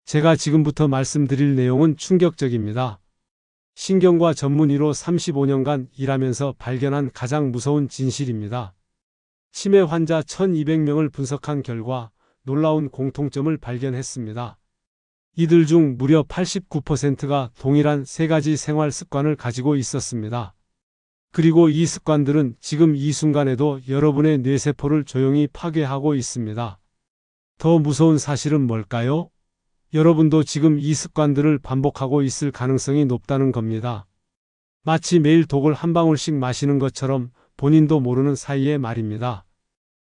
제가 지금부터 말씀드릴 내용은 충격적입니다. 신경과 전문의로 35년간 일하면서 발견한 가장 무서운 진실입니다. 치매 환자 1200명을 분석한 결과 놀라운 공통점을 발견했습니다. 이들 중 무려 89%가 동일한 세 가지 생활 습관을 가지고 있었습니다. 그리고 이 습관들은 지금 이 순간에도 여러분의 뇌세포를 조용히 파괴하고 있습니다. 더 무서운 사실은 뭘까요? 여러분도 지금 이 습관들을 반복하고 있을 가능성이 높다는 겁니다. 마치 매일 독을 한 방울씩 마시는 것처럼 본인도 모르는 사이에 말입니다.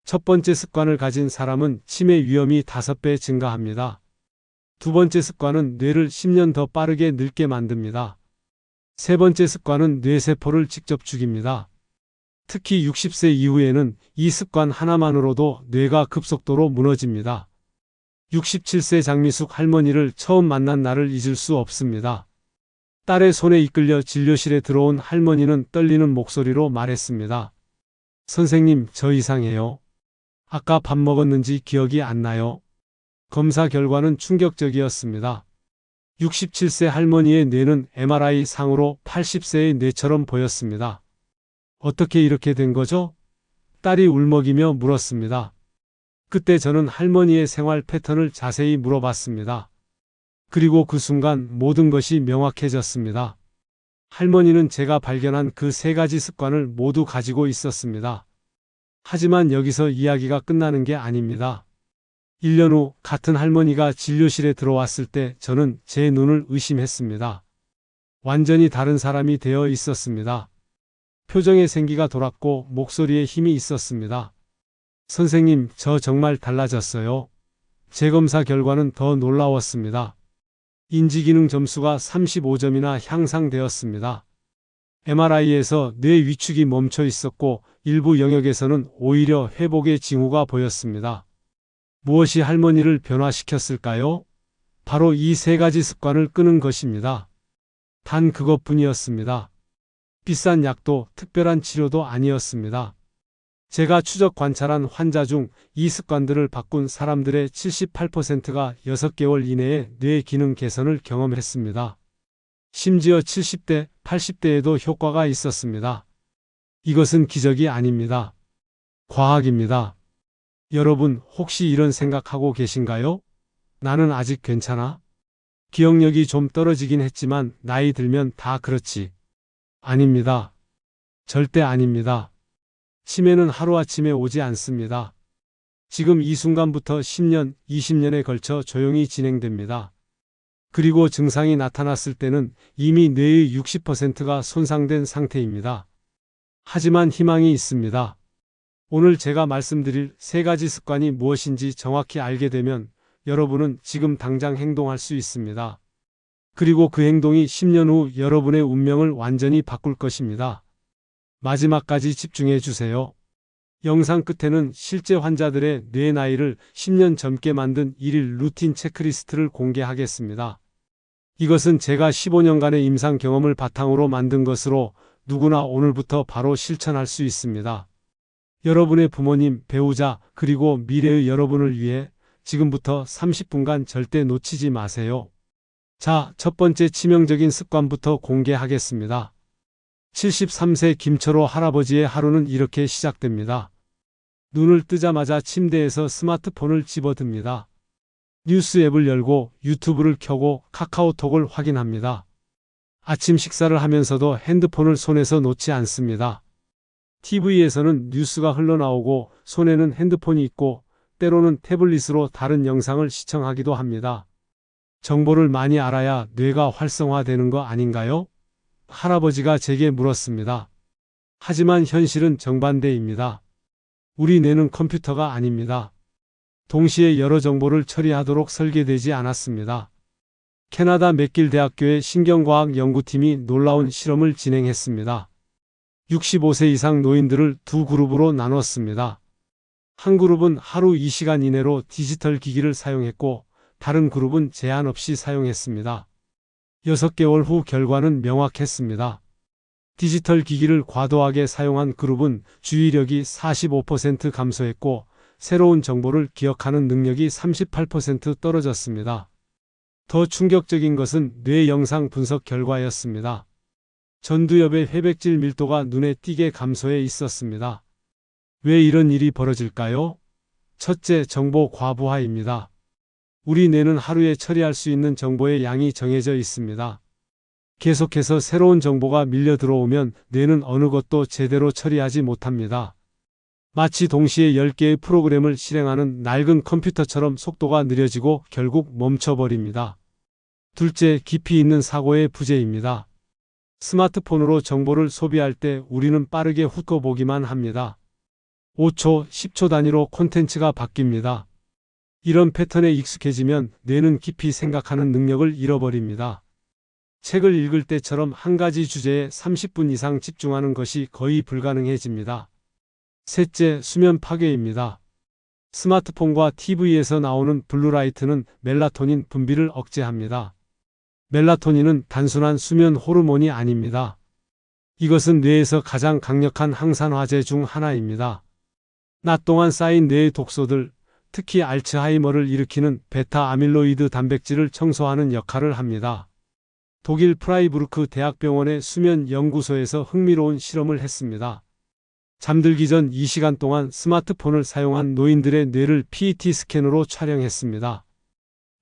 첫 번째 습관을 가진 사람은 치매 위험이 5배 증가합니다. 두 번째 습관은 뇌를 10년 더 빠르게 늙게 만듭니다. 세 번째 습관은 뇌세포를 직접 죽입니다. 특히 60세 이후에는 이 습관 하나만으로도 뇌가 급속도로 무너집니다. 67세 장미숙 할머니를 처음 만난 날을 잊을 수 없습니다. 딸의 손에 이끌려 진료실에 들어온 할머니는 떨리는 목소리로 말했습니다. 선생님, 저 이상해요. 아까 밥 먹었는지 기억이 안 나요. 검사 결과는 충격적이었습니다. 67세 할머니의 뇌는 MRI 상으로 80세의 뇌처럼 보였습니다. 어떻게 이렇게 된 거죠? 딸이 울먹이며 물었습니다. 그때 저는 할머니의 생활 패턴을 자세히 물어봤습니다. 그리고 그 순간 모든 것이 명확해졌습니다. 할머니는 제가 발견한 그 세 가지 습관을 모두 가지고 있었습니다. 하지만 여기서 이야기가 끝나는 게 아닙니다. 1년 후 같은 할머니가 진료실에 들어왔을 때 저는 제 눈을 의심했습니다. 완전히 다른 사람이 되어 있었습니다. 표정에 생기가 돌았고 목소리에 힘이 있었습니다. 선생님, 저 정말 달라졌어요. 재검사 결과는 더 놀라웠습니다. 인지기능 점수가 35점이나 향상되었습니다. MRI에서 뇌 위축이 멈춰 있었고 일부 영역에서는 오히려 회복의 징후가 보였습니다. 무엇이 할머니를 변화시켰을까요? 바로 이 세 가지 습관을 끄는 것입니다. 단 그것뿐이었습니다. 비싼 약도 특별한 치료도 아니었습니다. 제가 추적 관찰한 환자 중 이 습관들을 바꾼 사람들의 78%가 6개월 이내에 뇌 기능 개선을 경험했습니다. 심지어 70대, 80대에도 효과가 있었습니다. 이것은 기적이 아닙니다. 과학입니다. 여러분, 혹시 이런 생각하고 계신가요? 나는 아직 괜찮아? 기억력이 좀 떨어지긴 했지만 나이 들면 다 그렇지. 아닙니다. 절대 아닙니다. 치매는 하루아침에 오지 않습니다. 지금 이 순간부터 10년, 20년에 걸쳐 조용히 진행됩니다. 그리고 증상이 나타났을 때는 이미 뇌의 60%가 손상된 상태입니다. 하지만 희망이 있습니다. 오늘 제가 말씀드릴 세 가지 습관이 무엇인지 정확히 알게 되면 여러분은 지금 당장 행동할 수 있습니다. 그리고 그 행동이 10년 후 여러분의 운명을 완전히 바꿀 것입니다. 마지막까지 집중해 주세요. 영상 끝에는 실제 환자들의 뇌 나이를 10년 젊게 만든 1일 루틴 체크리스트를 공개하겠습니다. 이것은 제가 15년간의 임상 경험을 바탕으로 만든 것으로 누구나 오늘부터 바로 실천할 수 있습니다. 여러분의 부모님, 배우자, 그리고 미래의 여러분을 위해 지금부터 30분간 절대 놓치지 마세요. 자, 첫 번째 치명적인 습관부터 공개하겠습니다. 73세 김철호 할아버지의 하루는 이렇게 시작됩니다. 눈을 뜨자마자 침대에서 스마트폰을 집어듭니다. 뉴스 앱을 열고 유튜브를 켜고 카카오톡을 확인합니다. 아침 식사를 하면서도 핸드폰을 손에서 놓지 않습니다. TV에서는 뉴스가 흘러나오고 손에는 핸드폰이 있고 때로는 태블릿으로 다른 영상을 시청하기도 합니다. 정보를 많이 알아야 뇌가 활성화되는 거 아닌가요? 할아버지가 제게 물었습니다. 하지만 현실은 정반대입니다. 우리 뇌는 컴퓨터가 아닙니다. 동시에 여러 정보를 처리하도록 설계되지 않았습니다. 캐나다 맥길 대학교의 신경과학 연구팀이 놀라운 실험을 진행했습니다. 65세 이상 노인들을 두 그룹으로 나눴습니다. 한 그룹은 하루 2시간 이내로 디지털 기기를 사용했고 다른 그룹은 제한 없이 사용했습니다. 6개월 후 결과는 명확했습니다. 디지털 기기를 과도하게 사용한 그룹은 주의력이 45% 감소했고 새로운 정보를 기억하는 능력이 38% 떨어졌습니다. 더 충격적인 것은 뇌 영상 분석 결과였습니다. 전두엽의 회백질 밀도가 눈에 띄게 감소해 있었습니다. 왜 이런 일이 벌어질까요? 첫째, 정보 과부하입니다. 우리 뇌는 하루에 처리할 수 있는 정보의 양이 정해져 있습니다. 계속해서 새로운 정보가 밀려 들어오면 뇌는 어느 것도 제대로 처리하지 못합니다. 마치 동시에 10개의 프로그램을 실행하는 낡은 컴퓨터처럼 속도가 느려지고 결국 멈춰버립니다. 둘째, 깊이 있는 사고의 부재입니다. 스마트폰으로 정보를 소비할 때 우리는 빠르게 훑어보기만 합니다. 5초, 10초 단위로 콘텐츠가 바뀝니다. 이런 패턴에 익숙해지면 뇌는 깊이 생각하는 능력을 잃어버립니다. 책을 읽을 때처럼 한 가지 주제에 30분 이상 집중하는 것이 거의 불가능해집니다. 셋째, 수면 파괴입니다. 스마트폰과 TV에서 나오는 블루라이트는 멜라토닌 분비를 억제합니다. 멜라토닌은 단순한 수면 호르몬이 아닙니다. 이것은 뇌에서 가장 강력한 항산화제 중 하나입니다. 낮 동안 쌓인 뇌의 독소들, 특히 알츠하이머를 일으키는 베타 아밀로이드 단백질을 청소하는 역할을 합니다. 독일 프라이부르크 대학병원의 수면 연구소에서 흥미로운 실험을 했습니다. 잠들기 전 2시간 동안 스마트폰을 사용한 노인들의 뇌를 PET 스캔으로 촬영했습니다.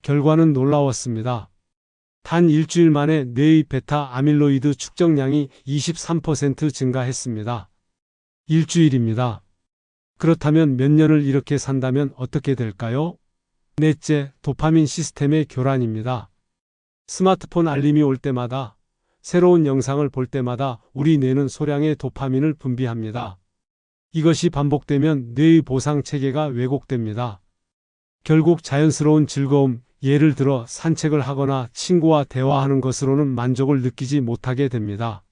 결과는 놀라웠습니다. 단 일주일 만에 뇌의 베타 아밀로이드 축적량이 23% 증가했습니다. 일주일입니다. 그렇다면 몇 년을 이렇게 산다면 어떻게 될까요? 넷째, 도파민 시스템의 교란입니다. 스마트폰 알림이 올 때마다, 새로운 영상을 볼 때마다 우리 뇌는 소량의 도파민을 분비합니다. 이것이 반복되면 뇌의 보상 체계가 왜곡됩니다. 결국 자연스러운 즐거움, 예를 들어 산책을 하거나 친구와 대화하는 것으로는 만족을 느끼지 못하게 됩니다.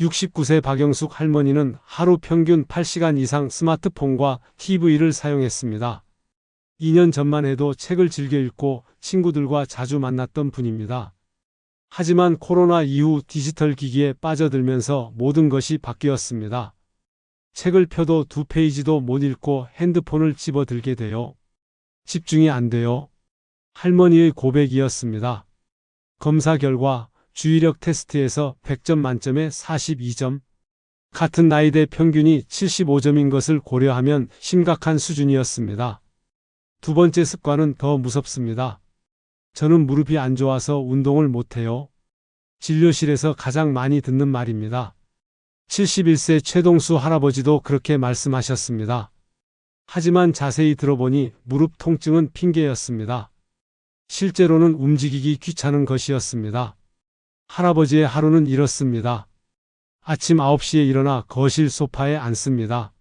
69세 박영숙 할머니는 하루 평균 8시간 이상 스마트폰과 TV를 사용했습니다. 2년 전만 해도 책을 즐겨 읽고 친구들과 자주 만났던 분입니다. 하지만 코로나 이후 디지털 기기에 빠져들면서 모든 것이 바뀌었습니다. 책을 펴도 2페이지도 못 읽고 핸드폰을 집어들게 돼요. 집중이 안 돼요. 할머니의 고백이었습니다. 검사 결과 주의력 테스트에서 100점 만점에 42점. 같은 나이대 평균이 75점인 것을 고려하면 심각한 수준이었습니다. 두 번째 습관은 더 무섭습니다. 저는 무릎이 안 좋아서 운동을 못해요. 진료실에서 가장 많이 듣는 말입니다. 71세 최동수 할아버지도 그렇게 말씀하셨습니다. 하지만 자세히 들어보니 무릎 통증은 핑계였습니다. 실제로는 움직이기 귀찮은 것이었습니다. 할아버지의 하루는 이렇습니다. 아침 9시에 일어나 거실 소파에 앉습니다.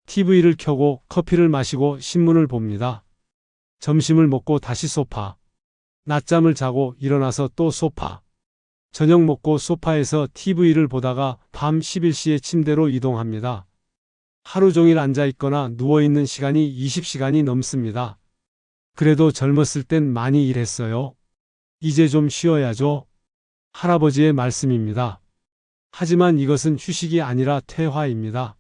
TV를 켜고 커피를 마시고 신문을 봅니다. 점심을 먹고 다시 소파. 낮잠을 자고 일어나서 또 소파. 저녁 먹고 소파에서 TV를 보다가 밤 11시에 침대로 이동합니다. 하루 종일 앉아있거나 누워있는 시간이 20시간이 넘습니다. 그래도 젊었을 땐 많이 일했어요. 이제 좀 쉬어야죠. 할아버지의 말씀입니다. 하지만 이것은 휴식이 아니라 퇴화입니다.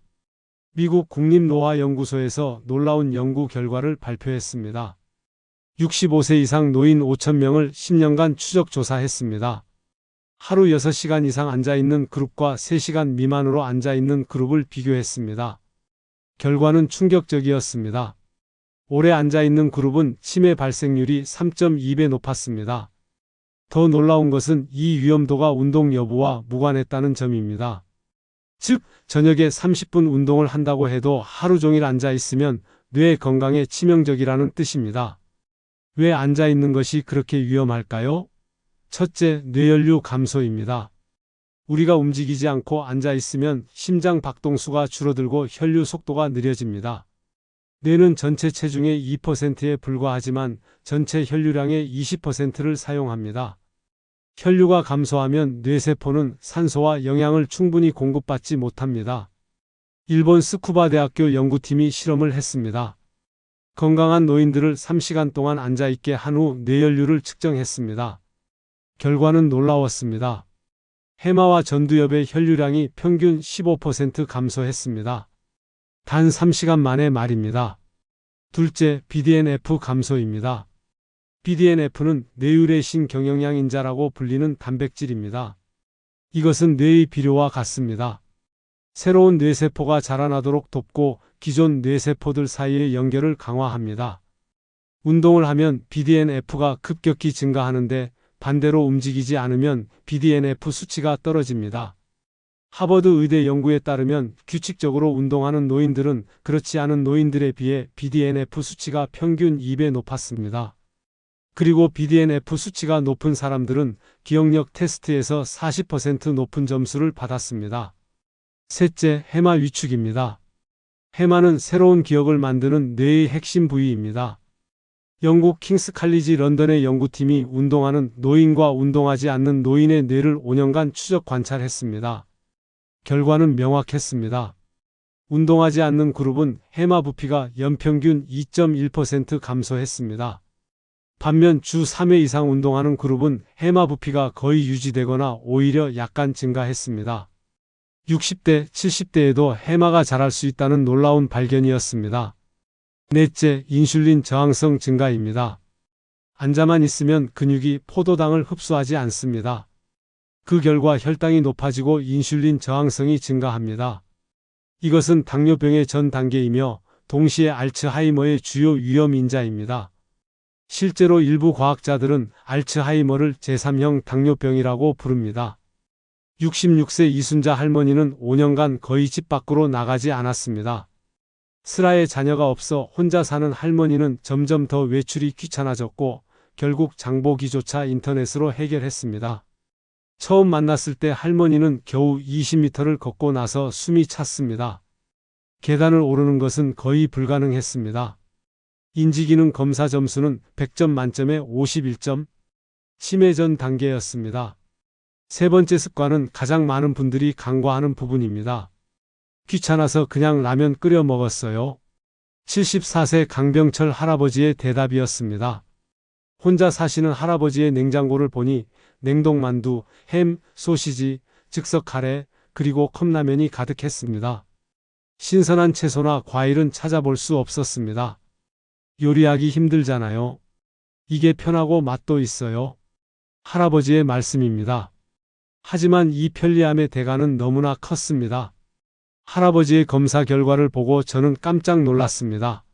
미국 국립노화연구소에서 놀라운 연구 결과를 발표했습니다. 65세 이상 노인 5,000명을 10년간 추적 조사했습니다. 하루 6시간 이상 앉아있는 그룹과 3시간 미만으로 앉아있는 그룹을 비교했습니다. 결과는 충격적이었습니다. 오래 앉아있는 그룹은 치매 발생률이 3.2배 높았습니다. 더 놀라운 것은 이 위험도가 운동 여부와 무관했다는 점입니다. 즉, 저녁에 30분 운동을 한다고 해도 하루 종일 앉아있으면 뇌 건강에 치명적이라는 뜻입니다. 왜 앉아있는 것이 그렇게 위험할까요? 첫째, 뇌연류 감소입니다. 우리가 움직이지 않고 앉아있으면 심장 박동수가 줄어들고 혈류 속도가 느려집니다. 뇌는 전체 체중의 2%에 불과하지만 전체 혈류량의 20%를 사용합니다. 혈류가 감소하면 뇌세포는 산소와 영양을 충분히 공급받지 못합니다. 일본 스쿠바 대학교 연구팀이 실험을 했습니다. 건강한 노인들을 3시간 동안 앉아있게 한 후 뇌연류를 측정했습니다. 결과는 놀라웠습니다. 해마와 전두엽의 혈류량이 평균 15% 감소했습니다. 단 3시간 만의 말입니다. 둘째, BDNF 감소입니다. BDNF는 뇌율의 신경영양인자라고 불리는 단백질입니다. 이것은 뇌의 비료와 같습니다. 새로운 뇌세포가 자라나도록 돕고 기존 뇌세포들 사이의 연결을 강화합니다. 운동을 하면 BDNF가 급격히 증가하는데 반대로 움직이지 않으면 BDNF 수치가 떨어집니다. 하버드 의대 연구에 따르면 규칙적으로 운동하는 노인들은 그렇지 않은 노인들에 비해 BDNF 수치가 평균 2배 높았습니다. 그리고 BDNF 수치가 높은 사람들은 기억력 테스트에서 40% 높은 점수를 받았습니다. 셋째, 해마 위축입니다. 해마는 새로운 기억을 만드는 뇌의 핵심 부위입니다. 영국 킹스 칼리지 런던의 연구팀이 운동하는 노인과 운동하지 않는 노인의 뇌를 5년간 추적 관찰했습니다. 결과는 명확했습니다. 운동하지 않는 그룹은 해마 부피가 연평균 2.1% 감소했습니다. 반면 주 3회 이상 운동하는 그룹은 해마 부피가 거의 유지되거나 오히려 약간 증가했습니다. 60대, 70대에도 해마가 자랄 수 있다는 놀라운 발견이었습니다. 넷째, 인슐린 저항성 증가입니다. 앉아만 있으면 근육이 포도당을 흡수하지 않습니다. 그 결과 혈당이 높아지고 인슐린 저항성이 증가합니다. 이것은 당뇨병의 전 단계이며 동시에 알츠하이머의 주요 위험인자입니다. 실제로 일부 과학자들은 알츠하이머를 제3형 당뇨병이라고 부릅니다. 66세 이순자 할머니는 5년간 거의 집 밖으로 나가지 않았습니다. 슬하에 자녀가 없어 혼자 사는 할머니는 점점 더 외출이 귀찮아졌고 결국 장보기조차 인터넷으로 해결했습니다. 처음 만났을 때 할머니는 겨우 20m를 걷고 나서 숨이 찼습니다. 계단을 오르는 것은 거의 불가능했습니다. 인지기능 검사 점수는 100점 만점에 51점, 치매 전 단계였습니다. 세 번째 습관은 가장 많은 분들이 간과하는 부분입니다. 귀찮아서 그냥 라면 끓여 먹었어요. 74세 강병철 할아버지의 대답이었습니다. 혼자 사시는 할아버지의 냉장고를 보니 냉동만두, 햄, 소시지, 즉석 카레, 그리고 컵라면이 가득했습니다. 신선한 채소나 과일은 찾아볼 수 없었습니다. 요리하기 힘들잖아요. 이게 편하고 맛도 있어요. 할아버지의 말씀입니다. 하지만 이 편리함의 대가는 너무나 컸습니다. 할아버지의 검사 결과를 보고 저는 깜짝 놀랐습니다.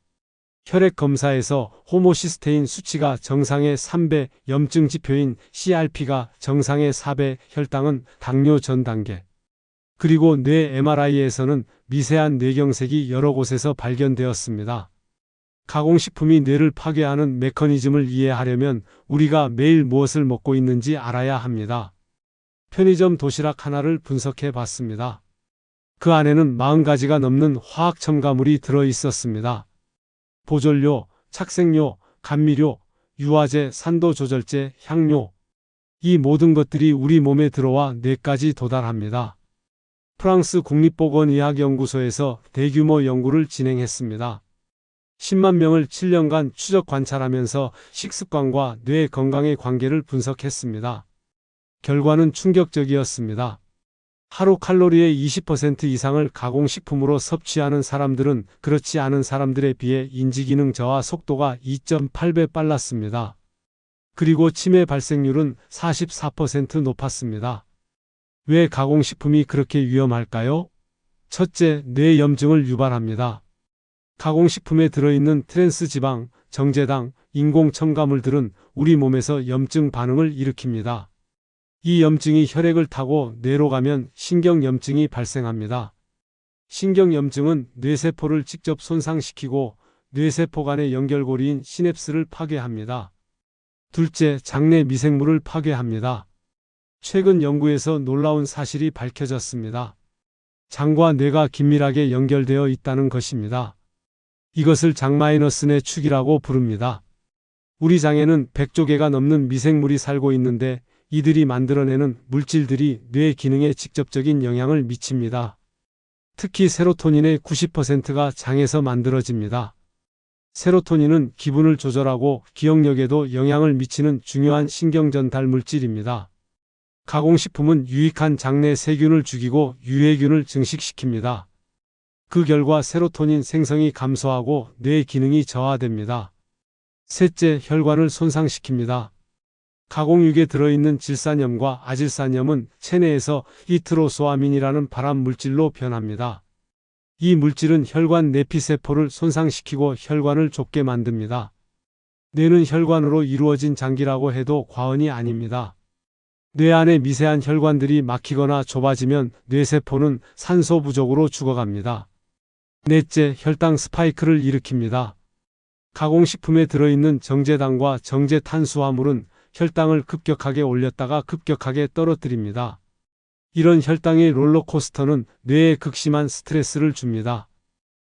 혈액 검사에서 호모시스테인 수치가 정상의 3배, 염증 지표인 CRP가 정상의 4배, 혈당은 당뇨 전 단계. 그리고 뇌 MRI에서는 미세한 뇌경색이 여러 곳에서 발견되었습니다. 가공식품이 뇌를 파괴하는 메커니즘을 이해하려면 우리가 매일 무엇을 먹고 있는지 알아야 합니다. 편의점 도시락 하나를 분석해 봤습니다. 그 안에는 40가지가 넘는 화학 첨가물이 들어 있었습니다. 보존료, 착색료, 감미료, 유화제, 산도 조절제, 향료. 이 모든 것들이 우리 몸에 들어와 뇌까지 도달합니다. 프랑스 국립보건의학연구소에서 대규모 연구를 진행했습니다. 10만 명을 7년간 추적 관찰하면서 식습관과 뇌 건강의 관계를 분석했습니다. 결과는 충격적이었습니다. 하루 칼로리의 20% 이상을 가공식품으로 섭취하는 사람들은 그렇지 않은 사람들에 비해 인지기능 저하 속도가 2.8배 빨랐습니다. 그리고 치매 발생률은 44% 높았습니다. 왜 가공식품이 그렇게 위험할까요? 첫째, 뇌염증을 유발합니다. 가공식품에 들어있는 트랜스지방, 정제당, 인공첨가물들은 우리 몸에서 염증 반응을 일으킵니다. 이 염증이 혈액을 타고 뇌로 가면 신경염증이 발생합니다. 신경염증은 뇌세포를 직접 손상시키고 뇌세포 간의 연결고리인 시냅스를 파괴합니다. 둘째, 장내 미생물을 파괴합니다. 최근 연구에서 놀라운 사실이 밝혀졌습니다. 장과 뇌가 긴밀하게 연결되어 있다는 것입니다. 이것을 장-내 축이라고 부릅니다. 우리 장에는 100조 개가 넘는 미생물이 살고 있는데 이들이 만들어내는 물질들이 뇌 기능에 직접적인 영향을 미칩니다. 특히 세로토닌의 90%가 장에서 만들어집니다. 세로토닌은 기분을 조절하고 기억력에도 영향을 미치는 중요한 신경전달 물질입니다. 가공식품은 유익한 장내 세균을 죽이고 유해균을 증식시킵니다. 그 결과 세로토닌 생성이 감소하고 뇌 기능이 저하됩니다. 셋째, 혈관을 손상시킵니다. 가공육에 들어있는 질산염과 아질산염은 체내에서 이트로소아민이라는 발암 물질로 변합니다. 이 물질은 혈관 내피세포를 손상시키고 혈관을 좁게 만듭니다. 뇌는 혈관으로 이루어진 장기라고 해도 과언이 아닙니다. 뇌 안에 미세한 혈관들이 막히거나 좁아지면 뇌세포는 산소 부족으로 죽어갑니다. 넷째, 혈당 스파이크를 일으킵니다. 가공식품에 들어있는 정제당과 정제탄수화물은 혈당을 급격하게 올렸다가 급격하게 떨어뜨립니다. 이런 혈당의 롤러코스터는 뇌에 극심한 스트레스를 줍니다.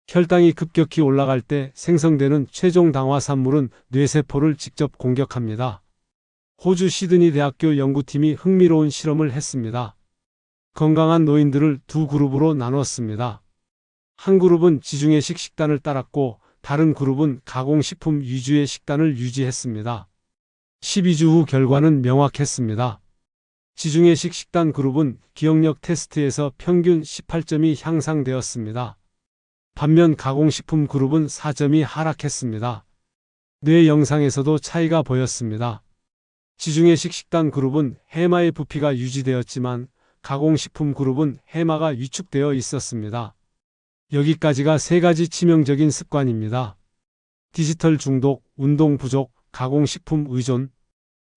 혈당이 급격히 올라갈 때 생성되는 최종 당화산물은 뇌세포를 직접 공격합니다. 호주 시드니 대학교 연구팀이 흥미로운 실험을 했습니다. 건강한 노인들을 두 그룹으로 나눴습니다. 한 그룹은 지중해식 식단을 따랐고 다른 그룹은 가공식품 위주의 식단을 유지했습니다. 12주 후 결과는 명확했습니다. 지중해식 식단 그룹은 기억력 테스트에서 평균 18점이 향상되었습니다. 반면 가공식품 그룹은 4점이 하락했습니다. 뇌 영상에서도 차이가 보였습니다. 지중해식 식단 그룹은 해마의 부피가 유지되었지만 가공식품 그룹은 해마가 위축되어 있었습니다. 여기까지가 세 가지 치명적인 습관입니다. 디지털 중독, 운동 부족, 가공식품 의존.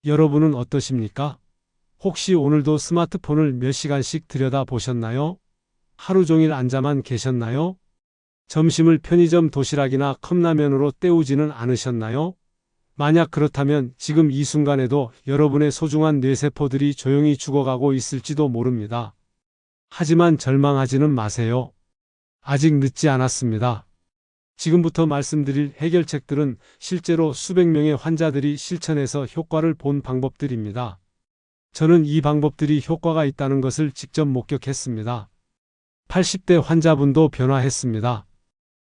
여러분은 어떠십니까? 혹시 오늘도 스마트폰을 몇 시간씩 들여다보셨나요? 하루 종일 앉아만 계셨나요? 점심을 편의점 도시락이나 컵라면으로 때우지는 않으셨나요? 만약 그렇다면 지금 이 순간에도 여러분의 소중한 뇌세포들이 조용히 죽어가고 있을지도 모릅니다. 하지만 절망하지는 마세요. 아직 늦지 않았습니다. 지금부터 말씀드릴 해결책들은 실제로 수백 명의 환자들이 실천해서 효과를 본 방법들입니다. 저는 이 방법들이 효과가 있다는 것을 직접 목격했습니다. 80대 환자분도 변화했습니다.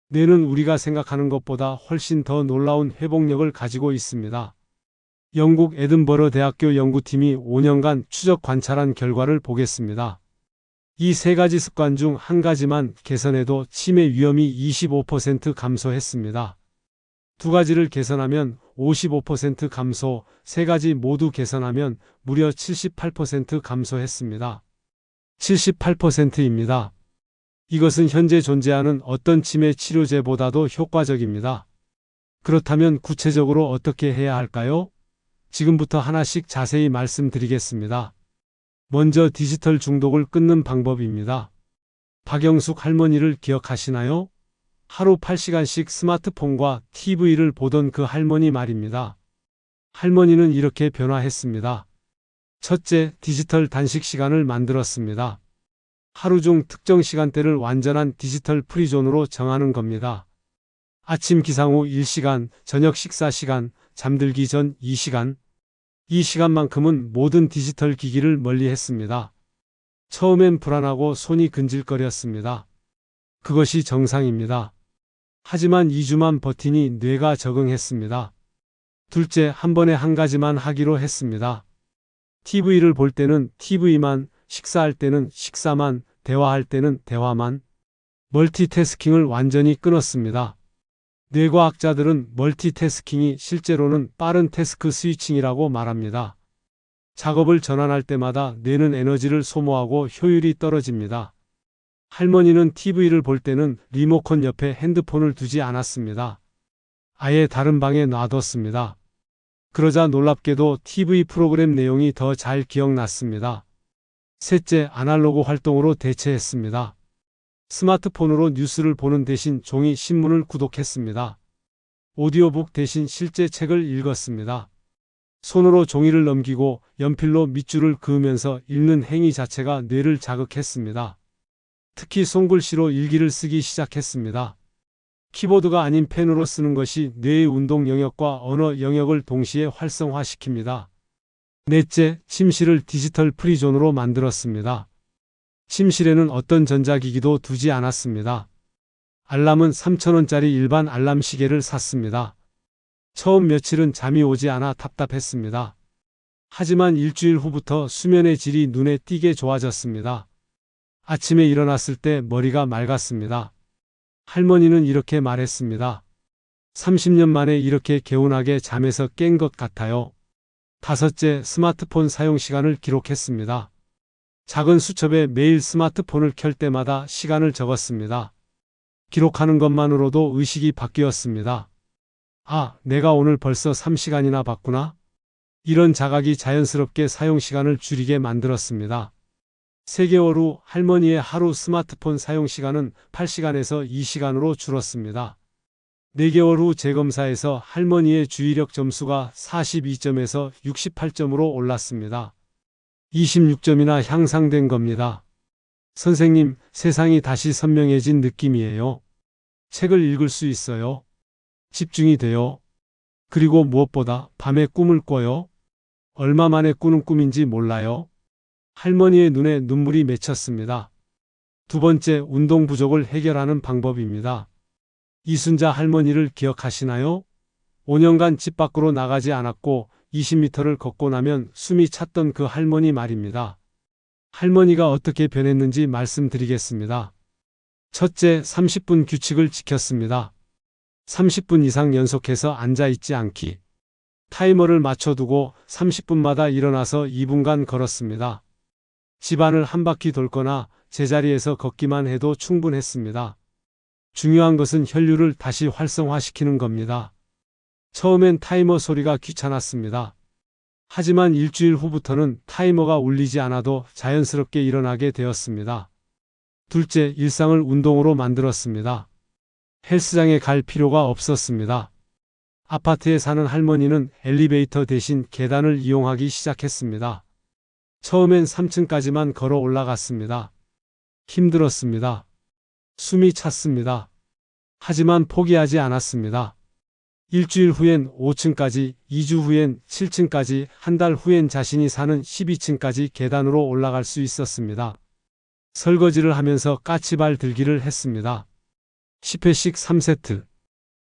뇌는 우리가 생각하는 것보다 훨씬 더 놀라운 회복력을 가지고 있습니다. 영국 에든버러 대학교 연구팀이 5년간 추적 관찰한 결과를 보겠습니다. 이 세 가지 습관 중 한 가지만 개선해도 치매 위험이 25% 감소했습니다. 두 가지를 개선하면 55% 감소, 세 가지 모두 개선하면 무려 78% 감소했습니다. 78%입니다. 이것은 현재 존재하는 어떤 치매 치료제보다도 효과적입니다. 그렇다면 구체적으로 어떻게 해야 할까요? 지금부터 하나씩 자세히 말씀드리겠습니다. 먼저 디지털 중독을 끊는 방법입니다. 박영숙 할머니를 기억하시나요? 하루 8시간씩 스마트폰과 TV를 보던 그 할머니 말입니다. 할머니는 이렇게 변화했습니다. 첫째, 디지털 단식 시간을 만들었습니다. 하루 중 특정 시간대를 완전한 디지털 프리존으로 정하는 겁니다. 아침 기상 후 1시간, 저녁 식사 시간, 잠들기 전 2시간. 이 시간만큼은 모든 디지털 기기를 멀리 했습니다. 처음엔 불안하고 손이 근질거렸습니다. 그것이 정상입니다. 하지만 2주만 버티니 뇌가 적응했습니다. 둘째, 한 번에 한 가지만 하기로 했습니다. TV를 볼 때는 TV만, 식사할 때는 식사만, 대화할 때는 대화만. 멀티태스킹을 완전히 끊었습니다. 뇌과학자들은 멀티태스킹이 실제로는 빠른 태스크 스위칭이라고 말합니다. 작업을 전환할 때마다 뇌는 에너지를 소모하고 효율이 떨어집니다. 할머니는 TV를 볼 때는 리모컨 옆에 핸드폰을 두지 않았습니다. 아예 다른 방에 놔뒀습니다. 그러자 놀랍게도 TV 프로그램 내용이 더 잘 기억났습니다. 셋째, 아날로그 활동으로 대체했습니다. 스마트폰으로 뉴스를 보는 대신 종이 신문을 구독했습니다. 오디오북 대신 실제 책을 읽었습니다. 손으로 종이를 넘기고 연필로 밑줄을 그으면서 읽는 행위 자체가 뇌를 자극했습니다. 특히 손글씨로 일기를 쓰기 시작했습니다. 키보드가 아닌 펜으로 쓰는 것이 뇌의 운동 영역과 언어 영역을 동시에 활성화시킵니다. 넷째, 침실을 디지털 프리존으로 만들었습니다. 침실에는 어떤 전자기기도 두지 않았습니다. 알람은 3,000원짜리 일반 알람 시계를 샀습니다. 처음 며칠은 잠이 오지 않아 답답했습니다. 하지만 일주일 후부터 수면의 질이 눈에 띄게 좋아졌습니다. 아침에 일어났을 때 머리가 맑았습니다. 할머니는 이렇게 말했습니다. 30년 만에 이렇게 개운하게 잠에서 깬 것 같아요. 다섯째, 스마트폰 사용 시간을 기록했습니다. 작은 수첩에 매일 스마트폰을 켤 때마다 시간을 적었습니다. 기록하는 것만으로도 의식이 바뀌었습니다. 아, 내가 오늘 벌써 3시간이나 봤구나. 이런 자각이 자연스럽게 사용 시간을 줄이게 만들었습니다. 3개월 후 할머니의 하루 스마트폰 사용 시간은 8시간에서 2시간으로 줄었습니다. 4개월 후 재검사에서 할머니의 주의력 점수가 42점에서 68점으로 올랐습니다. 26점이나 향상된 겁니다. 선생님, 세상이 다시 선명해진 느낌이에요. 책을 읽을 수 있어요. 집중이 돼요. 그리고 무엇보다 밤에 꿈을 꿔요. 얼마 만에 꾸는 꿈인지 몰라요. 할머니의 눈에 눈물이 맺혔습니다. 두 번째, 운동 부족을 해결하는 방법입니다. 이순자 할머니를 기억하시나요? 5년간 집 밖으로 나가지 않았고 20m를 걷고 나면 숨이 찼던 그 할머니 말입니다. 할머니가 어떻게 변했는지 말씀드리겠습니다. 첫째, 30분 규칙을 지켰습니다. 30분 이상 연속해서 앉아있지 않기. 타이머를 맞춰두고 30분마다 일어나서 2분간 걸었습니다. 집안을 한 바퀴 돌거나 제자리에서 걷기만 해도 충분했습니다. 중요한 것은 혈류를 다시 활성화시키는 겁니다. 처음엔 타이머 소리가 귀찮았습니다. 하지만 일주일 후부터는 타이머가 울리지 않아도 자연스럽게 일어나게 되었습니다. 둘째, 일상을 운동으로 만들었습니다. 헬스장에 갈 필요가 없었습니다. 아파트에 사는 할머니는 엘리베이터 대신 계단을 이용하기 시작했습니다. 처음엔 3층까지만 걸어 올라갔습니다. 힘들었습니다. 숨이 찼습니다. 하지만 포기하지 않았습니다. 일주일 후엔 5층까지, 2주 후엔 7층까지, 한 달 후엔 자신이 사는 12층까지 계단으로 올라갈 수 있었습니다. 설거지를 하면서 까치발 들기를 했습니다. 10회씩 3세트.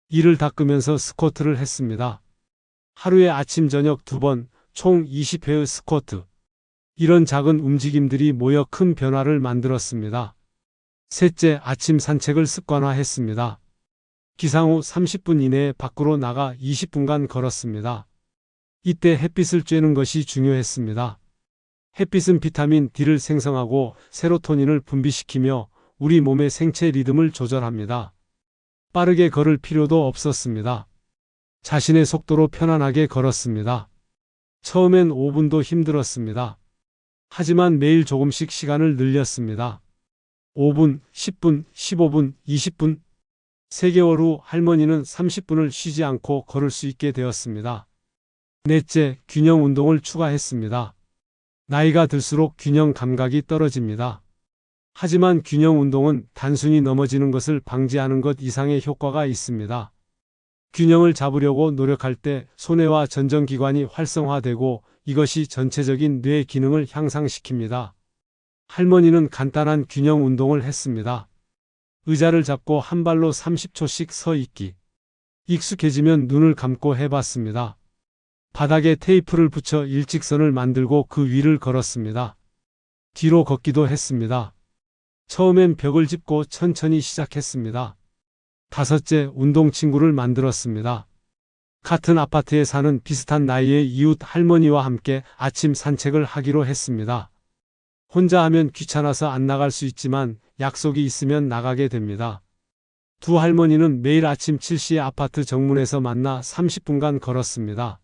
이를 닦으면서 스쿼트를 했습니다. 하루에 아침 저녁 2번, 총 20회의 스쿼트. 이런 작은 움직임들이 모여 큰 변화를 만들었습니다. 셋째, 아침 산책을 습관화했습니다. 기상 후 30분 이내에 밖으로 나가 20분간 걸었습니다. 이때 햇빛을 쬐는 것이 중요했습니다. 햇빛은 비타민 D를 생성하고 세로토닌을 분비시키며 우리 몸의 생체 리듬을 조절합니다. 빠르게 걸을 필요도 없었습니다. 자신의 속도로 편안하게 걸었습니다. 처음엔 5분도 힘들었습니다. 하지만 매일 조금씩 시간을 늘렸습니다. 5분, 10분, 15분, 20분. 3개월 후 할머니는 30분을 쉬지 않고 걸을 수 있게 되었습니다. 넷째, 균형 운동을 추가했습니다. 나이가 들수록 균형 감각이 떨어집니다. 하지만 균형 운동은 단순히 넘어지는 것을 방지하는 것 이상의 효과가 있습니다. 균형을 잡으려고 노력할 때 손해와 전정기관이 활성화되고 이것이 전체적인 뇌 기능을 향상시킵니다. 할머니는 간단한 균형 운동을 했습니다. 의자를 잡고 한 발로 30초씩 서 있기. 익숙해지면 눈을 감고 해봤습니다. 바닥에 테이프를 붙여 일직선을 만들고 그 위를 걸었습니다. 뒤로 걷기도 했습니다. 처음엔 벽을 짚고 천천히 시작했습니다. 다섯째, 운동 친구를 만들었습니다. 같은 아파트에 사는 비슷한 나이의 이웃 할머니와 함께 아침 산책을 하기로 했습니다. 혼자 하면 귀찮아서 안 나갈 수 있지만 약속이 있으면 나가게 됩니다. 두 할머니는 매일 아침 7시에 아파트 정문에서 만나 30분간 걸었습니다.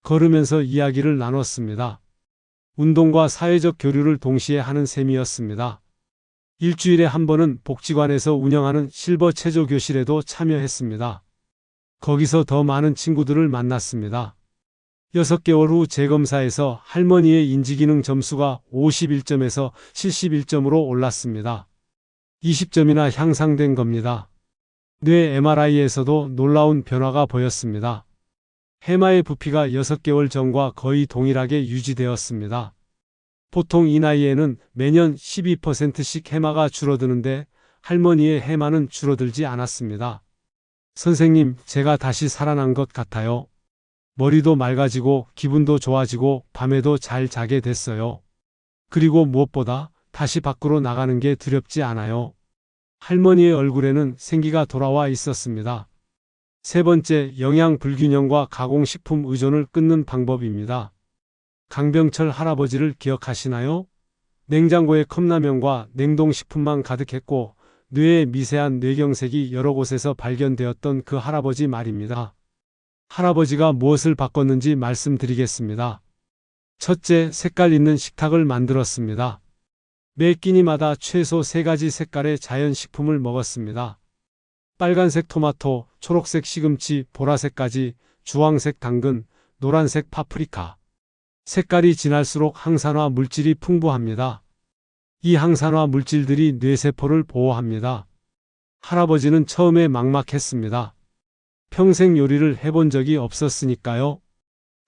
걸으면서 이야기를 나눴습니다. 운동과 사회적 교류를 동시에 하는 셈이었습니다. 일주일에 한 번은 복지관에서 운영하는 실버 체조 교실에도 참여했습니다. 거기서 더 많은 친구들을 만났습니다. 6개월 후 재검사에서 할머니의 인지기능 점수가 51점에서 71점으로 올랐습니다. 20점이나 향상된 겁니다. 뇌 MRI에서도 놀라운 변화가 보였습니다. 해마의 부피가 6개월 전과 거의 동일하게 유지되었습니다. 보통 이 나이에는 매년 12%씩 해마가 줄어드는데 할머니의 해마는 줄어들지 않았습니다. 선생님, 제가 다시 살아난 것 같아요. 머리도 맑아지고 기분도 좋아지고 밤에도 잘 자게 됐어요. 그리고 무엇보다 다시 밖으로 나가는 게 두렵지 않아요. 할머니의 얼굴에는 생기가 돌아와 있었습니다. 세 번째, 영양 불균형과 가공식품 의존을 끊는 방법입니다. 강병철 할아버지를 기억하시나요? 냉장고에 컵라면과 냉동식품만 가득했고 뇌에 미세한 뇌경색이 여러 곳에서 발견되었던 그 할아버지 말입니다. 할아버지가 무엇을 바꿨는지 말씀드리겠습니다. 첫째, 색깔 있는 식탁을 만들었습니다. 매 끼니마다 최소 3가지 색깔의 자연식품을 먹었습니다. 빨간색 토마토, 초록색 시금치, 보라색까지, 주황색 당근, 노란색 파프리카. 색깔이 진할수록 항산화 물질이 풍부합니다. 이 항산화 물질들이 뇌세포를 보호합니다. 할아버지는 처음에 막막했습니다. 평생 요리를 해본 적이 없었으니까요.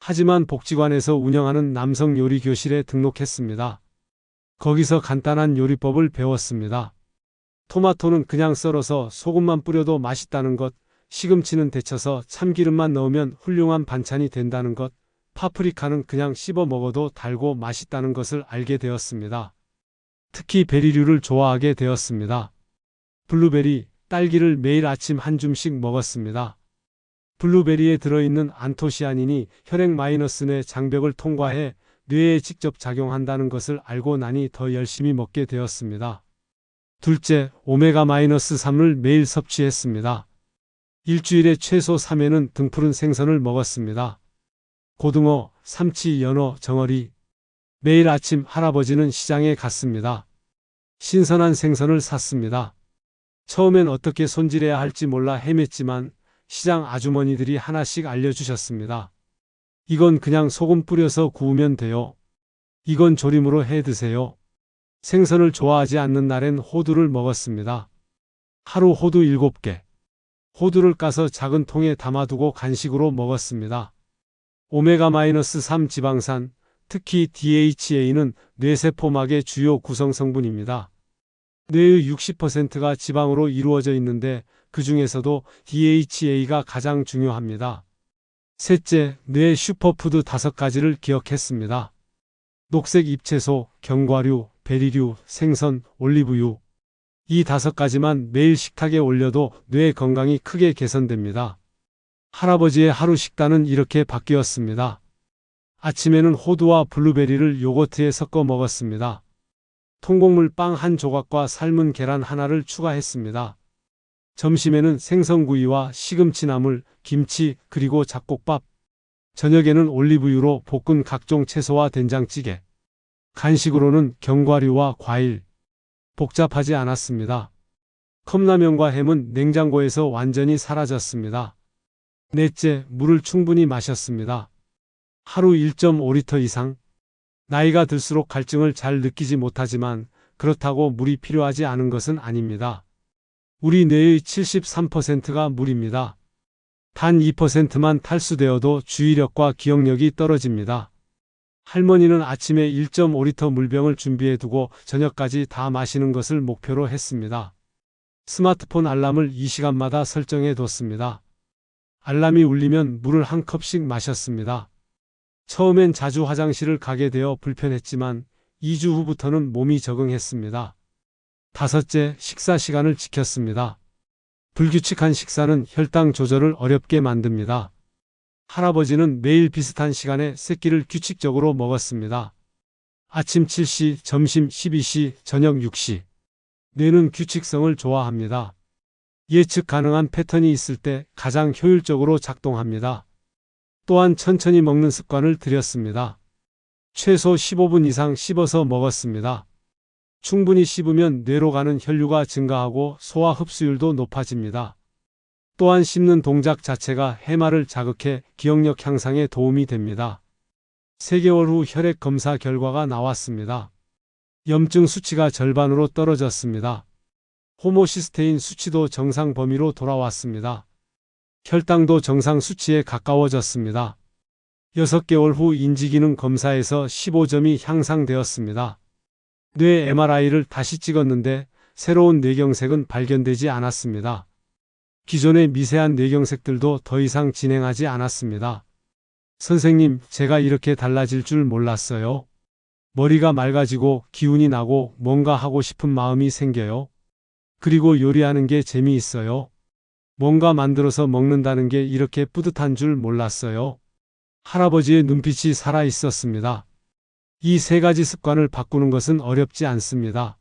하지만 복지관에서 운영하는 남성 요리 교실에 등록했습니다. 거기서 간단한 요리법을 배웠습니다. 토마토는 그냥 썰어서 소금만 뿌려도 맛있다는 것, 시금치는 데쳐서 참기름만 넣으면 훌륭한 반찬이 된다는 것, 파프리카는 그냥 씹어 먹어도 달고 맛있다는 것을 알게 되었습니다. 특히 베리류를 좋아하게 되었습니다. 블루베리, 딸기를 매일 아침 한 줌씩 먹었습니다. 블루베리에 들어있는 안토시아닌이 혈액 마이너스 뇌 장벽을 통과해 뇌에 직접 작용한다는 것을 알고 나니 더 열심히 먹게 되었습니다. 둘째, 오메가-3을 매일 섭취했습니다. 일주일에 최소 3회는 등푸른 생선을 먹었습니다. 고등어, 삼치, 연어, 정어리. 매일 아침 할아버지는 시장에 갔습니다. 신선한 생선을 샀습니다. 처음엔 어떻게 손질해야 할지 몰라 헤맸지만 시장 아주머니들이 하나씩 알려주셨습니다. 이건 그냥 소금 뿌려서 구우면 돼요. 이건 조림으로 해 드세요. 생선을 좋아하지 않는 날엔 호두를 먹었습니다. 하루 호두 7개. 호두를 까서 작은 통에 담아두고 간식으로 먹었습니다. 오메가-3 지방산, 특히 DHA는 뇌세포막의 주요 구성 성분입니다. 뇌의 60%가 지방으로 이루어져 있는데 그 중에서도 DHA가 가장 중요합니다. 셋째, 뇌 슈퍼푸드 5가지를 기억했습니다. 녹색 잎채소, 견과류, 베리류, 생선, 올리브유. 이 5가지만 매일 식탁에 올려도 뇌 건강이 크게 개선됩니다. 할아버지의 하루 식단은 이렇게 바뀌었습니다. 아침에는 호두와 블루베리를 요거트에 섞어 먹었습니다. 통곡물 빵 한 조각과 삶은 계란 하나를 추가했습니다. 점심에는 생선구이와 시금치나물, 김치, 그리고 잡곡밥. 저녁에는 올리브유로 볶은 각종 채소와 된장찌개. 간식으로는 견과류와 과일. 복잡하지 않았습니다. 컵라면과 햄은 냉장고에서 완전히 사라졌습니다. 넷째, 물을 충분히 마셨습니다. 하루 1.5리터 이상. 나이가 들수록 갈증을 잘 느끼지 못하지만 그렇다고 물이 필요하지 않은 것은 아닙니다. 우리 뇌의 73%가 물입니다. 단 2%만 탈수되어도 주의력과 기억력이 떨어집니다. 할머니는 아침에 1.5리터 물병을 준비해 두고 저녁까지 다 마시는 것을 목표로 했습니다. 스마트폰 알람을 2시간마다 설정해 뒀습니다. 알람이 울리면 물을 한 컵씩 마셨습니다. 처음엔 자주 화장실을 가게 되어 불편했지만 2주 후부터는 몸이 적응했습니다. 다섯째, 식사 시간을 지켰습니다. 불규칙한 식사는 혈당 조절을 어렵게 만듭니다. 할아버지는 매일 비슷한 시간에 세 끼를 규칙적으로 먹었습니다. 아침 7시, 점심 12시, 저녁 6시. 뇌는 규칙성을 좋아합니다. 예측 가능한 패턴이 있을 때 가장 효율적으로 작동합니다. 또한 천천히 먹는 습관을 들였습니다. 최소 15분 이상 씹어서 먹었습니다. 충분히 씹으면 뇌로 가는 혈류가 증가하고 소화 흡수율도 높아집니다. 또한 씹는 동작 자체가 해마를 자극해 기억력 향상에 도움이 됩니다. 3개월 후 혈액 검사 결과가 나왔습니다. 염증 수치가 절반으로 떨어졌습니다. 호모시스테인 수치도 정상 범위로 돌아왔습니다. 혈당도 정상 수치에 가까워졌습니다. 6개월 후 인지기능 검사에서 15점이 향상되었습니다. 뇌 MRI를 다시 찍었는데 새로운 뇌경색은 발견되지 않았습니다. 기존의 미세한 뇌경색들도 더 이상 진행하지 않았습니다. 선생님, 제가 이렇게 달라질 줄 몰랐어요. 머리가 맑아지고 기운이 나고 뭔가 하고 싶은 마음이 생겨요. 그리고 요리하는 게 재미있어요. 뭔가 만들어서 먹는다는 게 이렇게 뿌듯한 줄 몰랐어요. 할아버지의 눈빛이 살아 있었습니다. 이 세 가지 습관을 바꾸는 것은 어렵지 않습니다.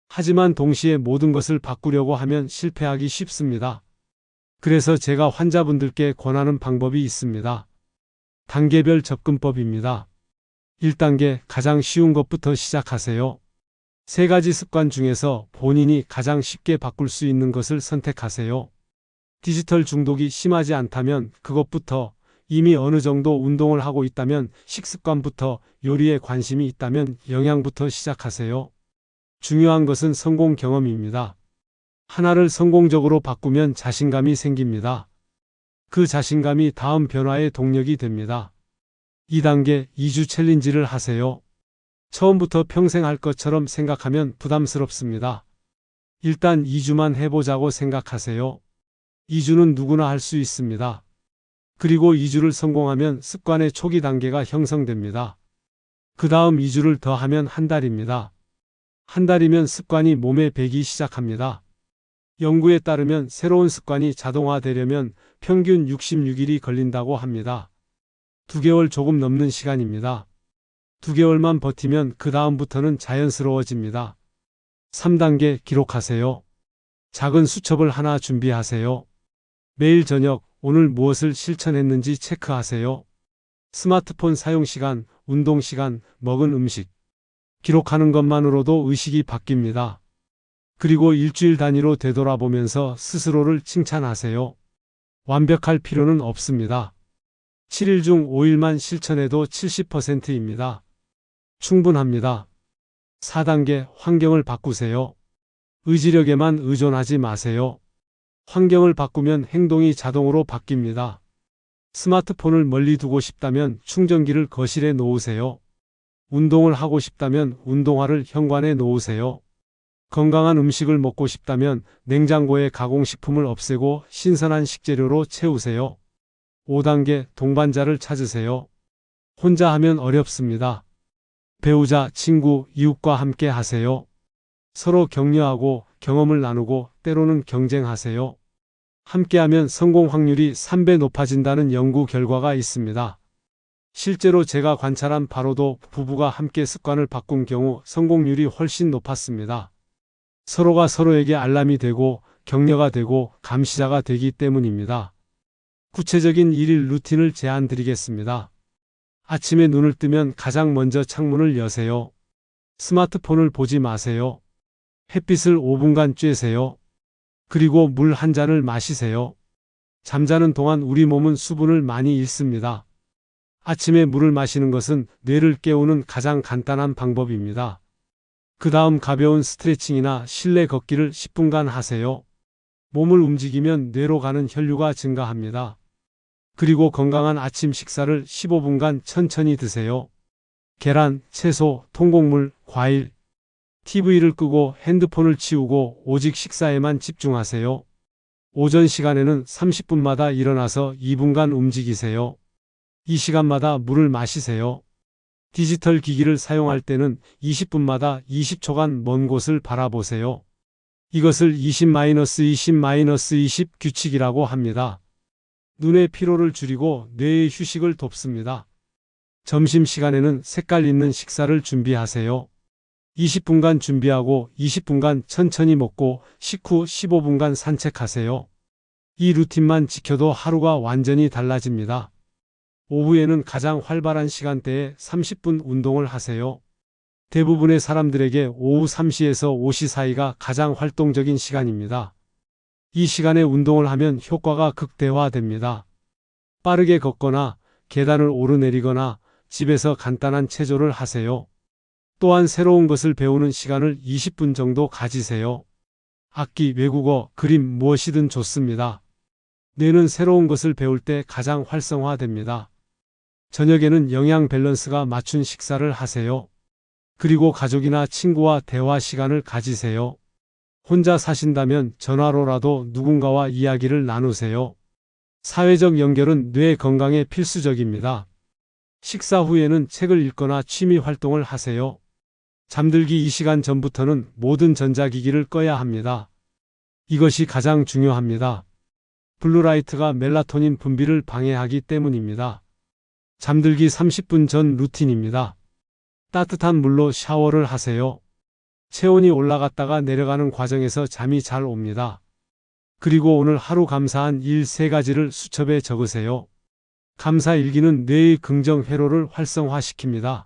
하지만 동시에 모든 것을 바꾸려고 하면 실패하기 쉽습니다. 그래서 제가 환자분들께 권하는 방법이 있습니다. 단계별 접근법입니다. 1단계 가장 쉬운 것부터 시작하세요. 세 가지 습관 중에서 본인이 가장 쉽게 바꿀 수 있는 것을 선택하세요. 디지털 중독이 심하지 않다면 그것부터, 이미 어느 정도 운동을 하고 있다면 식습관부터, 요리에 관심이 있다면 영양부터 시작하세요. 중요한 것은 성공 경험입니다. 하나를 성공적으로 바꾸면 자신감이 생깁니다. 그 자신감이 다음 변화의 동력이 됩니다. 2단계 2주 챌린지를 하세요. 처음부터 평생 할 것처럼 생각하면 부담스럽습니다. 일단 2주만 해보자고 생각하세요. 2주는 누구나 할 수 있습니다. 그리고 2주를 성공하면 습관의 초기 단계가 형성됩니다. 그 다음 2주를 더 하면 한 달입니다. 한 달이면 습관이 몸에 배기 시작합니다. 연구에 따르면 새로운 습관이 자동화되려면 평균 66일이 걸린다고 합니다. 2개월 조금 넘는 시간입니다. 2개월만 버티면 그 다음부터는 자연스러워집니다. 3단계 기록하세요. 작은 수첩을 하나 준비하세요. 매일 저녁 오늘 무엇을 실천했는지 체크하세요. 스마트폰 사용 시간, 운동 시간, 먹은 음식. 기록하는 것만으로도 의식이 바뀝니다. 그리고 일주일 단위로 되돌아보면서 스스로를 칭찬하세요. 완벽할 필요는 없습니다. 7일 중 5일만 실천해도 70%입니다. 충분합니다. 4단계 환경을 바꾸세요. 의지력에만 의존하지 마세요. 환경을 바꾸면 행동이 자동으로 바뀝니다. 스마트폰을 멀리 두고 싶다면 충전기를 거실에 놓으세요. 운동을 하고 싶다면 운동화를 현관에 놓으세요. 건강한 음식을 먹고 싶다면 냉장고에 가공식품을 없애고 신선한 식재료로 채우세요. 5단계 동반자를 찾으세요. 혼자 하면 어렵습니다. 배우자, 친구, 이웃과 함께 하세요. 서로 격려하고 경험을 나누고 때로는 경쟁하세요. 함께하면 성공 확률이 3배 높아진다는 연구 결과가 있습니다. 실제로 제가 관찰한 바로도 부부가 함께 습관을 바꾼 경우 성공률이 훨씬 높았습니다. 서로가 서로에게 알람이 되고 격려가 되고 감시자가 되기 때문입니다. 구체적인 1일 루틴을 제안 드리겠습니다. 아침에 눈을 뜨면 가장 먼저 창문을 여세요. 스마트폰을 보지 마세요. 햇빛을 5분간 쬐세요. 그리고 물 한 잔을 마시세요. 잠자는 동안 우리 몸은 수분을 많이 잃습니다. 아침에 물을 마시는 것은 뇌를 깨우는 가장 간단한 방법입니다. 그 다음 가벼운 스트레칭이나 실내 걷기를 10분간 하세요. 몸을 움직이면 뇌로 가는 혈류가 증가합니다. 그리고 건강한 아침 식사를 15분간 천천히 드세요. 계란, 채소, 통곡물, 과일. TV를 끄고 핸드폰을 치우고 오직 식사에만 집중하세요. 오전 시간에는 30분마다 일어나서 2분간 움직이세요. 이 시간마다 물을 마시세요. 디지털 기기를 사용할 때는 20분마다 20초간 먼 곳을 바라보세요. 이것을 20-20-20 규칙이라고 합니다. 눈의 피로를 줄이고 뇌의 휴식을 돕습니다. 점심시간에는 색깔 있는 식사를 준비하세요. 20분간 준비하고 20분간 천천히 먹고 식후 15분간 산책하세요. 이 루틴만 지켜도 하루가 완전히 달라집니다. 오후에는 가장 활발한 시간대에 30분 운동을 하세요. 대부분의 사람들에게 오후 3시에서 5시 사이가 가장 활동적인 시간입니다. 이 시간에 운동을 하면 효과가 극대화됩니다. 빠르게 걷거나 계단을 오르내리거나 집에서 간단한 체조를 하세요. 또한 새로운 것을 배우는 시간을 20분 정도 가지세요. 악기, 외국어, 그림 무엇이든 좋습니다. 뇌는 새로운 것을 배울 때 가장 활성화됩니다. 저녁에는 영양 밸런스가 맞춘 식사를 하세요. 그리고 가족이나 친구와 대화 시간을 가지세요. 혼자 사신다면 전화로라도 누군가와 이야기를 나누세요. 사회적 연결은 뇌 건강에 필수적입니다. 식사 후에는 책을 읽거나 취미 활동을 하세요. 잠들기 2시간 전부터는 모든 전자기기를 꺼야 합니다. 이것이 가장 중요합니다. 블루라이트가 멜라토닌 분비를 방해하기 때문입니다. 잠들기 30분 전 루틴입니다. 따뜻한 물로 샤워를 하세요. 체온이 올라갔다가 내려가는 과정에서 잠이 잘 옵니다. 그리고 오늘 하루 감사한 일 3가지를 수첩에 적으세요. 감사 일기는 뇌의 긍정 회로를 활성화시킵니다.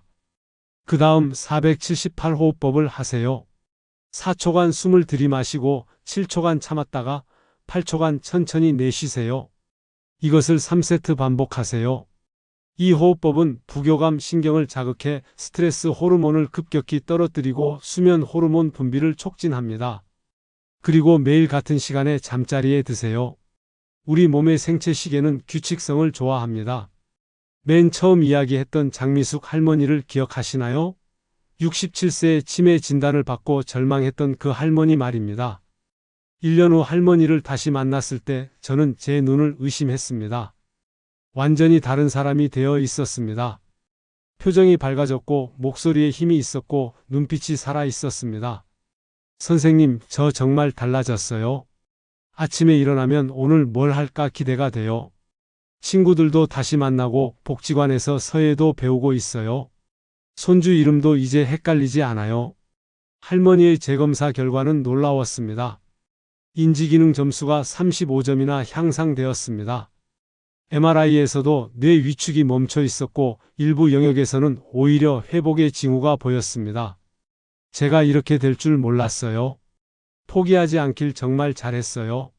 그 다음 478호흡법을 하세요. 4초간 숨을 들이마시고 7초간 참았다가 8초간 천천히 내쉬세요. 이것을 3세트 반복하세요. 이 호흡법은 부교감 신경을 자극해 스트레스 호르몬을 급격히 떨어뜨리고 수면 호르몬 분비를 촉진합니다. 그리고 매일 같은 시간에 잠자리에 드세요. 우리 몸의 생체 시계는 규칙성을 좋아합니다. 맨 처음 이야기했던 장미숙 할머니를 기억하시나요? 67세에 치매 진단을 받고 절망했던 그 할머니 말입니다. 1년 후 할머니를 다시 만났을 때 저는 제 눈을 의심했습니다. 완전히 다른 사람이 되어 있었습니다. 표정이 밝아졌고 목소리에 힘이 있었고 눈빛이 살아 있었습니다. 선생님, 저 정말 달라졌어요. 아침에 일어나면 오늘 뭘 할까 기대가 돼요. 친구들도 다시 만나고 복지관에서 서예도 배우고 있어요. 손주 이름도 이제 헷갈리지 않아요. 할머니의 재검사 결과는 놀라웠습니다. 인지기능 점수가 35점이나 향상되었습니다. MRI에서도 뇌 위축이 멈춰 있었고 일부 영역에서는 오히려 회복의 징후가 보였습니다. 제가 이렇게 될 줄 몰랐어요. 포기하지 않길 정말 잘했어요.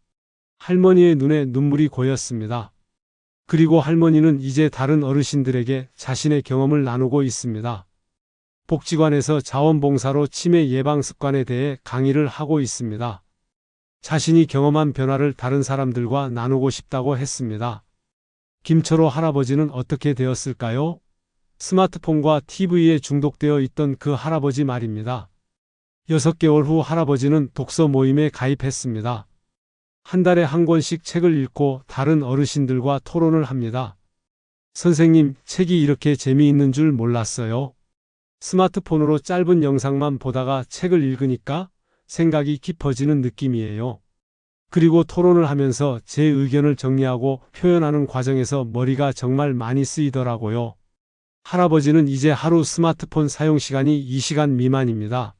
할머니의 눈에 눈물이 고였습니다. 그리고 할머니는 이제 다른 어르신들에게 자신의 경험을 나누고 있습니다. 복지관에서 자원봉사로 치매 예방 습관에 대해 강의를 하고 있습니다. 자신이 경험한 변화를 다른 사람들과 나누고 싶다고 했습니다. 김철호 할아버지는 어떻게 되었을까요? 스마트폰과 TV에 중독되어 있던 그 할아버지 말입니다. 6개월 후 할아버지는 독서 모임에 가입했습니다. 한 달에 한 권씩 책을 읽고 다른 어르신들과 토론을 합니다. 선생님, 책이 이렇게 재미있는 줄 몰랐어요. 스마트폰으로 짧은 영상만 보다가 책을 읽으니까 생각이 깊어지는 느낌이에요. 그리고 토론을 하면서 제 의견을 정리하고 표현하는 과정에서 머리가 정말 많이 쓰이더라고요. 할아버지는 이제 하루 스마트폰 사용 시간이 2시간 미만입니다.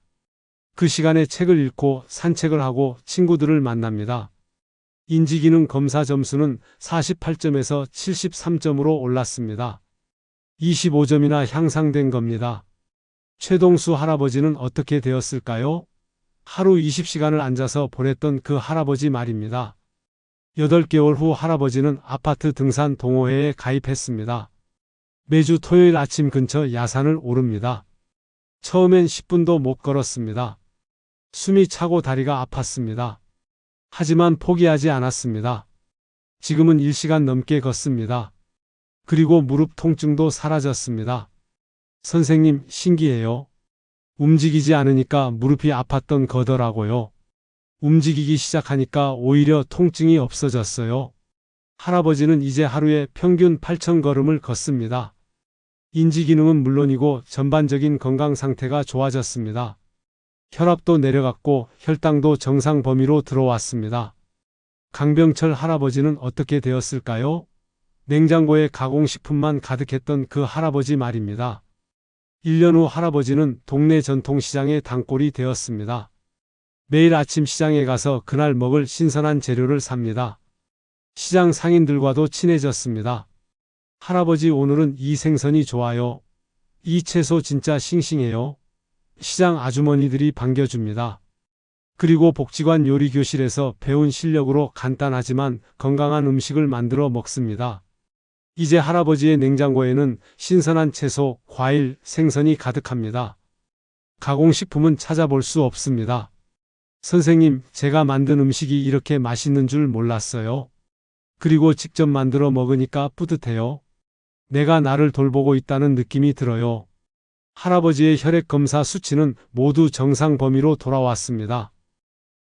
그 시간에 책을 읽고 산책을 하고 친구들을 만납니다. 인지기능 검사 점수는 48점에서 73점으로 올랐습니다. 25점이나 향상된 겁니다. 최동수 할아버지는 어떻게 되었을까요? 하루 20시간을 앉아서 보냈던 그 할아버지 말입니다. 8개월 후 할아버지는 아파트 등산 동호회에 가입했습니다. 매주 토요일 아침 근처 야산을 오릅니다. 처음엔 10분도 못 걸었습니다. 숨이 차고 다리가 아팠습니다. 하지만 포기하지 않았습니다. 지금은 1시간 넘게 걷습니다. 그리고 무릎 통증도 사라졌습니다. 선생님, 신기해요. 움직이지 않으니까 무릎이 아팠던 거더라고요. 움직이기 시작하니까 오히려 통증이 없어졌어요. 할아버지는 이제 하루에 평균 8,000걸음을 걷습니다. 인지기능은 물론이고 전반적인 건강 상태가 좋아졌습니다. 혈압도 내려갔고 혈당도 정상 범위로 들어왔습니다. 강병철 할아버지는 어떻게 되었을까요? 냉장고에 가공식품만 가득했던 그 할아버지 말입니다. 1년 후 할아버지는 동네 전통시장의 단골이 되었습니다. 매일 아침 시장에 가서 그날 먹을 신선한 재료를 삽니다. 시장 상인들과도 친해졌습니다. 할아버지, 오늘은 이 생선이 좋아요. 이 채소 진짜 싱싱해요. 시장 아주머니들이 반겨줍니다. 그리고 복지관 요리교실에서 배운 실력으로 간단하지만 건강한 음식을 만들어 먹습니다. 이제 할아버지의 냉장고에는 신선한 채소, 과일, 생선이 가득합니다. 가공식품은 찾아볼 수 없습니다. 선생님, 제가 만든 음식이 이렇게 맛있는 줄 몰랐어요. 그리고 직접 만들어 먹으니까 뿌듯해요. 내가 나를 돌보고 있다는 느낌이 들어요. 할아버지의 혈액 검사 수치는 모두 정상 범위로 돌아왔습니다.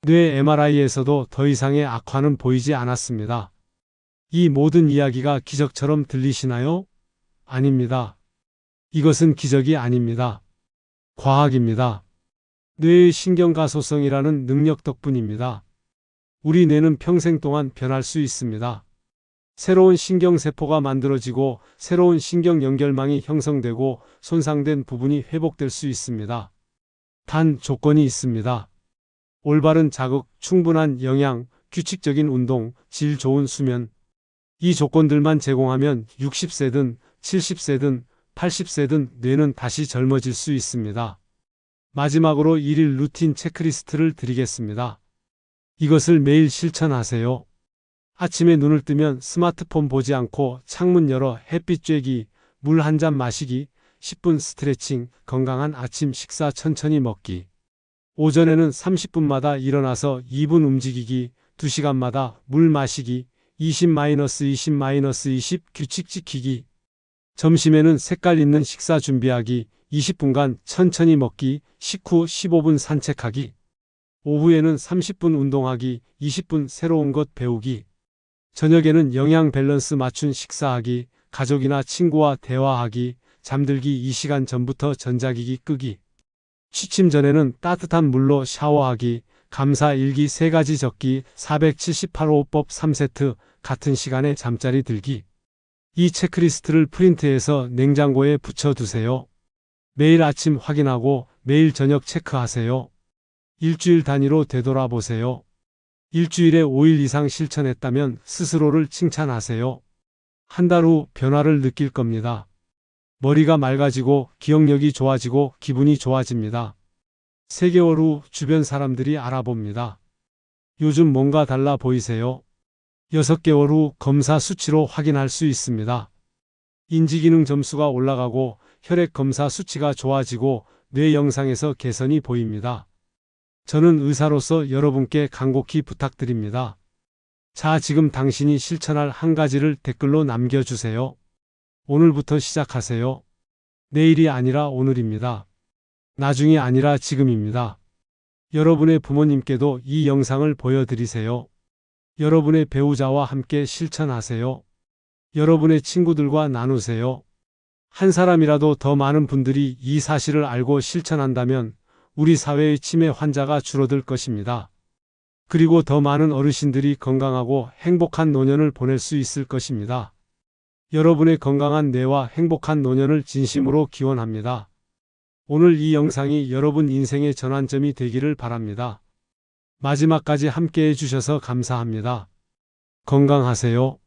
뇌 MRI에서도 더 이상의 악화는 보이지 않았습니다. 이 모든 이야기가 기적처럼 들리시나요? 아닙니다. 이것은 기적이 아닙니다. 과학입니다. 뇌의 신경가소성이라는 능력 덕분입니다. 우리 뇌는 평생 동안 변할 수 있습니다. 새로운 신경세포가 만들어지고 새로운 신경 연결망이 형성되고 손상된 부분이 회복될 수 있습니다. 단 조건이 있습니다. 올바른 자극, 충분한 영양, 규칙적인 운동, 질 좋은 수면. 이 조건들만 제공하면 60세든 70세든 80세든 뇌는 다시 젊어질 수 있습니다. 마지막으로 1일 루틴 체크리스트를 드리겠습니다. 이것을 매일 실천하세요. 아침에 눈을 뜨면 스마트폰 보지 않고 창문 열어 햇빛 쬐기, 물 한 잔 마시기, 10분 스트레칭, 건강한 아침 식사 천천히 먹기. 오전에는 30분마다 일어나서 2분 움직이기, 2시간마다 물 마시기, 20-20-20 규칙 지키기. 점심에는 색깔 있는 식사 준비하기, 20분간 천천히 먹기, 식후 15분 산책하기. 오후에는 30분 운동하기, 20분 새로운 것 배우기. 저녁에는 영양 밸런스 맞춘 식사하기, 가족이나 친구와 대화하기, 잠들기 2시간 전부터 전자기기 끄기. 취침 전에는 따뜻한 물로 샤워하기, 감사 일기 3가지 적기, 478호흡법 3세트, 같은 시간에 잠자리 들기. 이 체크리스트를 프린트해서 냉장고에 붙여두세요. 매일 아침 확인하고 매일 저녁 체크하세요. 일주일 단위로 되돌아보세요. 일주일에 5일 이상 실천했다면 스스로를 칭찬하세요. 한 달 후 변화를 느낄 겁니다. 머리가 맑아지고 기억력이 좋아지고 기분이 좋아집니다. 3개월 후 주변 사람들이 알아봅니다. 요즘 뭔가 달라 보이세요? 6개월 후 검사 수치로 확인할 수 있습니다. 인지기능 점수가 올라가고 혈액 검사 수치가 좋아지고 뇌 영상에서 개선이 보입니다. 저는 의사로서 여러분께 간곡히 부탁드립니다. 자, 지금 당신이 실천할 한 가지를 댓글로 남겨주세요. 오늘부터 시작하세요. 내일이 아니라 오늘입니다. 나중이 아니라 지금입니다. 여러분의 부모님께도 이 영상을 보여드리세요. 여러분의 배우자와 함께 실천하세요. 여러분의 친구들과 나누세요. 한 사람이라도 더 많은 분들이 이 사실을 알고 실천한다면 우리 사회의 치매 환자가 줄어들 것입니다. 그리고 더 많은 어르신들이 건강하고 행복한 노년을 보낼 수 있을 것입니다. 여러분의 건강한 뇌와 행복한 노년을 진심으로 기원합니다. 오늘 이 영상이 여러분 인생의 전환점이 되기를 바랍니다. 마지막까지 함께 해주셔서 감사합니다. 건강하세요.